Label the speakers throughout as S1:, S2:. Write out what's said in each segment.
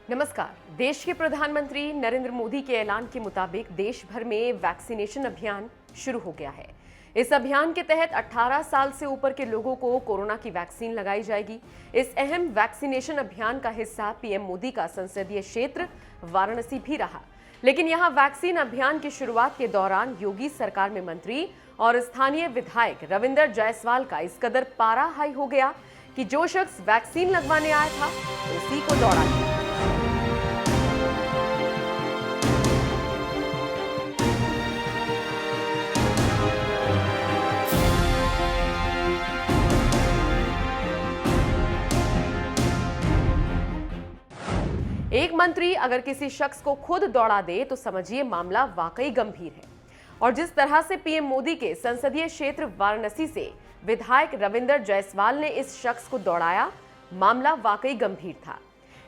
S1: नमस्कार। देश के प्रधानमंत्री नरेंद्र मोदी के ऐलान के मुताबिक देश भर में वैक्सीनेशन अभियान शुरू हो गया है। इस अभियान के तहत 18 साल से ऊपर के लोगों को कोरोना की वैक्सीन लगाई जाएगी। इस अहम वैक्सीनेशन अभियान का हिस्सा पीएम मोदी का संसदीय क्षेत्र वाराणसी भी रहा। लेकिन यहां वैक्सीन अभियान की शुरुआत के दौरान योगी सरकार में मंत्री और स्थानीय विधायक रविंदर जायसवाल का इस कदर पारा हाई हो गया कि जो शख्स वैक्सीन लगवाने आया था उसी को दौड़ा दिया। एक मंत्री अगर किसी शख्स को खुद दौड़ा दे तो समझिए मामला वाकई गंभीर है। और जिस तरह से पीएम मोदी के संसदीय क्षेत्र वाराणसी से विधायक रविंदर जायसवाल ने इस शख्स को दौड़ाया, मामला वाकई गंभीर था।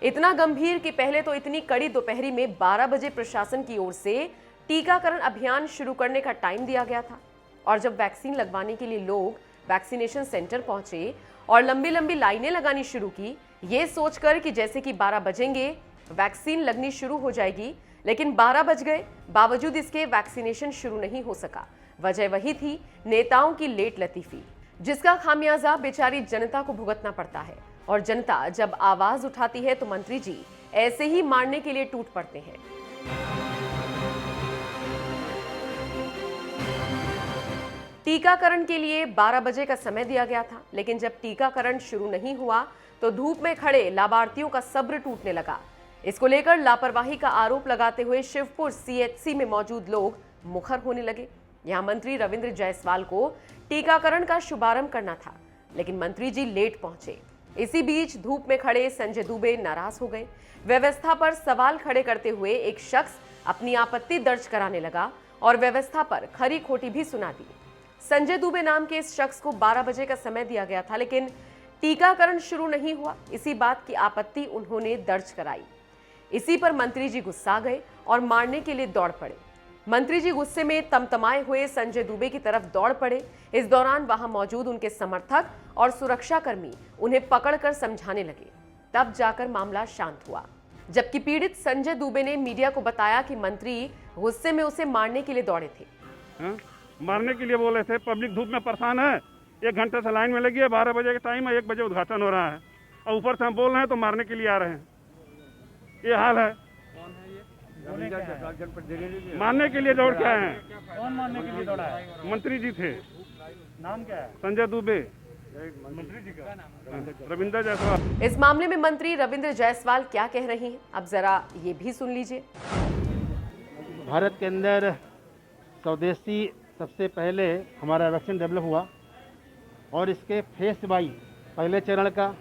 S1: इतना गंभीर कि पहले तो इतनी कड़ी दोपहरी में 12 बजे प्रशासन की ओर से टीकाकरण अभियान शुरू करने का टाइम दिया गया था। और जब वैक्सीन लगवाने के लिए लोग वैक्सीनेशन सेंटर पहुंचे और लंबी लंबी लाइनें लगानी शुरू की, ये सोचकर कि जैसे कि 12 बजेंगे वैक्सीन लगनी शुरू हो जाएगी, लेकिन 12 बज गए, बावजूद इसके वैक्सीनेशन शुरू नहीं हो सका। वजह वही थी, नेताओं की लेट लतीफी, जिसका खामियाजा बेचारी जनता को भुगतना पड़ता है। और जनता जब आवाज उठाती है तो मंत्री जी ऐसे ही मारने के लिए टूट पड़ते हैं। टीकाकरण के लिए 12 बजे का समय दिया गया था, लेकिन जब टीकाकरण शुरू नहीं हुआ तो धूप में खड़े लाभार्थियों का सब्र टूटने लगा। इसको लेकर लापरवाही का आरोप लगाते हुए शिवपुर सीएचसी में मौजूद लोग मुखर होने लगे। यहां मंत्री रविंद्र जायसवाल को टीकाकरण का शुभारंभ करना था, लेकिन मंत्री जी लेट पहुंचे। इसी बीच धूप में खड़े संजय दुबे नाराज हो गए। व्यवस्था पर सवाल खड़े करते हुए एक शख्स अपनी आपत्ति दर्ज कराने लगा और व्यवस्था पर खरी खोटी भी सुना दी। संजय दुबे नाम के इस शख्स को 12 बजे का समय दिया गया था, लेकिन टीकाकरण शुरू नहीं हुआ। इसी बात की आपत्ति उन्होंने दर्ज कराई। इसी पर मंत्री जी गुस्सा गए और मारने के लिए दौड़ पड़े। मंत्री जी गुस्से में तमतमाए हुए संजय दुबे की तरफ दौड़ पड़े। इस दौरान वहां मौजूद उनके समर्थक और सुरक्षाकर्मी उन्हें पकड़कर समझाने लगे। तब जाकर मामला शांत हुआ, जबकि पीड़ित संजय दुबे ने मीडिया को बताया कि मंत्री गुस्से में उसे मारने के लिए दौड़े थे।
S2: मारने के लिए बोले थे। पब्लिक धूप में परेशान है, 1 घंटे से लाइन में लगी है। 12 बजे का टाइम है, 1 बजे उद्घाटन हो रहा है और ऊपर से हम बोल रहे हैं तो मारने के लिए आ रहे हैं। ये हाल है। कौन है ये? मारने के लिए दौड़ के आए हैं।
S3: कौन मारने के लिए दौड़ा है?
S2: मंत्री जी थे।
S3: नाम क्या है?
S2: संजय दुबे।
S3: मंत्री जी का
S2: रविंदर जायसवाल।
S1: इस मामले में मंत्री रविंद्र जायसवाल क्या कह रहे हैं, अब जरा ये भी सुन लीजिए।
S4: भारत के अंदर स्वदेशी सबसे पहले हमारा वैक्सीन डेवलप हुआ और इसके फेज वाइज पहले चरण का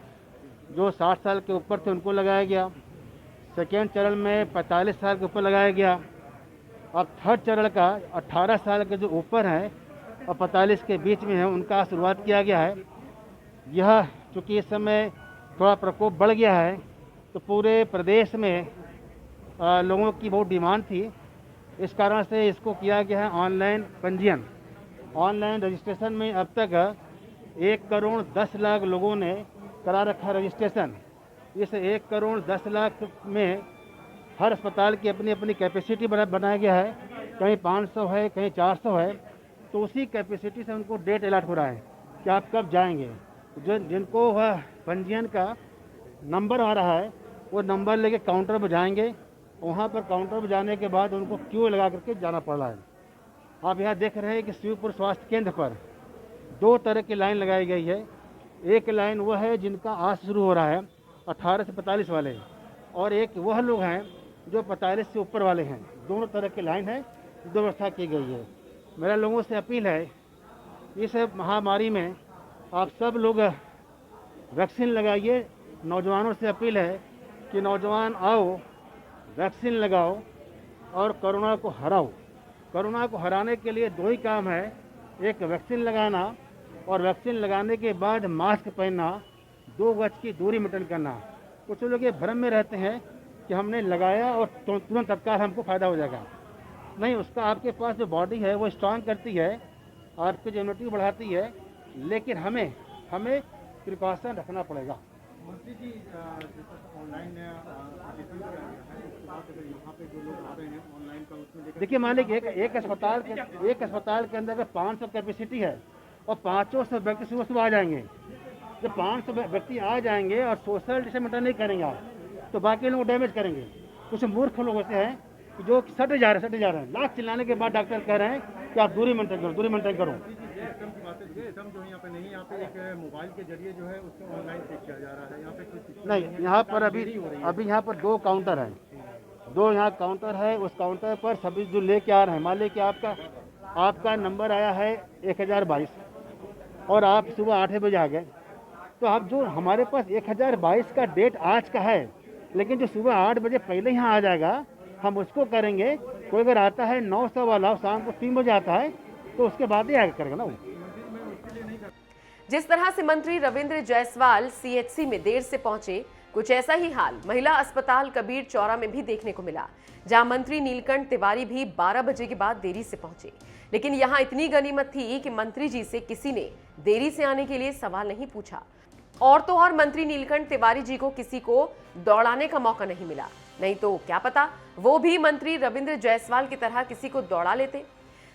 S4: जो 60 साल के ऊपर थे उनको लगाया गया, सेकेंड चरण में 45 साल के ऊपर लगाया गया, अब थर्ड चरण का 18 साल के जो ऊपर हैं और 45 के बीच में हैं उनका शुरुआत किया गया है। यह चूँकि इस समय थोड़ा प्रकोप बढ़ गया है तो पूरे प्रदेश में लोगों की बहुत डिमांड थी, इस कारण से इसको किया गया है ऑनलाइन पंजीयन। ऑनलाइन रजिस्ट्रेशन में अब तक 1 करोड़ 10 लाख लोगों ने करा रखा रजिस्ट्रेशन। इस 1 करोड़ 10 लाख में हर अस्पताल की अपनी अपनी कैपेसिटी बनाया गया है, कहीं 500 है, कहीं 400 है, तो उसी कैपेसिटी से उनको डेट अलॉट हो रहा है कि आप कब जाएंगे। जिनको वह पंजीयन का नंबर आ रहा है वो नंबर लेके काउंटर पर जाएंगे, वहाँ पर काउंटर पर जाने के बाद उनको क्यू लगा करके जाना पड़ रहा है। आप यहाँ देख रहे हैं कि शिवपुर स्वास्थ्य केंद्र पर 2 तरह की लाइन लगाई गई है। एक लाइन वह है जिनका आज शुरू हो रहा है 18 से 45 वाले, और एक वह लोग हैं जो 45 से ऊपर वाले हैं। दोनों तरह की लाइन है, दो व्यवस्था की गई है। मेरा लोगों से अपील है, इस महामारी में आप सब लोग वैक्सीन लगाइए। नौजवानों से अपील है कि नौजवान आओ, वैक्सीन लगाओ और कोरोना को हराओ। कोरोना को हराने के लिए 2 ही काम है, एक वैक्सीन लगाना और वैक्सीन लगाने के बाद मास्क पहनना, 2 गज की दूरी मेंटेन करना। कुछ लोग ये भ्रम में रहते हैं कि हमने लगाया और तुरंत तत्काल हमको फ़ायदा हो जाएगा। नहीं, उसका आपके पास जो बॉडी है वो स्ट्रांग करती है, आपकी इम्यूनिटी बढ़ाती है, लेकिन हमें प्रिकॉशन रखना पड़ेगा। मंत्री जी ऑनलाइन ऑनलाइन का उसमें देखिए, मान लीजिए एक अस्पताल के अंदर अगर 500 कैपेसिटी है और 500 व्यक्ति सुबह सुबह आ जाएंगे, जब 500 व्यक्ति आ जाएंगे और सोशल डिस्टेंस मेंटेन नहीं करेंगे आप, तो बाकी लोग डैमेज करेंगे। कुछ मूर्ख लोग होते हैं कि जो सटे जा रहे हैं, लाख चिल्लाने के बाद डॉक्टर कह रहे हैं कि आप दूरी मेंटेन करो।
S3: सिस्टम की बात है, सिस्टम जो है यहाँ पे नहीं, यहाँ पे एक मोबाइल के जरिए जो है उसको ऑनलाइन चेक किया जा रहा है। यहाँ पे कोई सिस्टम
S4: नहीं, यहाँ पर अभी यहाँ पर 2 काउंटर हैं, 2 यहाँ काउंटर है। उस काउंटर पर सभी जो लेके आ रहे हैं, मान लीजिए कि आपका नंबर आया है 1022 और आप सुबह 8 बजे आ गए, तो आप जो हमारे पास 1022 का डेट आज का है, लेकिन जो सुबह 8 बजे पहले यहाँ आ जाएगा हम उसको करेंगे। कोई अगर आता है 900 वाला शाम को 3 बजे आता है तो उसके बाद ही आगे करेगा ना वो।
S1: जिस तरह से मंत्री रविंद्र जायसवाल सीएचसी में देर से पहुंचे, कुछ ऐसा ही हाल महिला अस्पताल कबीर चौरा में भी देखने को मिला, जहां मंत्री नीलकंठ तिवारी भी 12 बजे के बाद देरी से पहुंचे। लेकिन यहां इतनी गनीमत थी कि मंत्री जी से किसी ने देरी से आने के लिए सवाल नहीं पूछा। और तो और मंत्री नीलकंठ तिवारी जी को किसी को दौड़ाने का मौका नहीं मिला, नहीं तो क्या पता वो भी मंत्री रविंद्र जायसवाल की तरह किसी को दौड़ा लेते।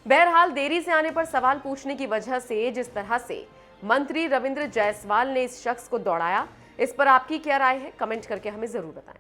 S1: बहरहाल देरी से आने पर सवाल पूछने की वजह से जिस तरह से मंत्री रविंद्र जायसवाल ने इस शख्स को दौड़ाया, इस पर आपकी क्या राय है? कमेंट करके हमें जरूर बताएं।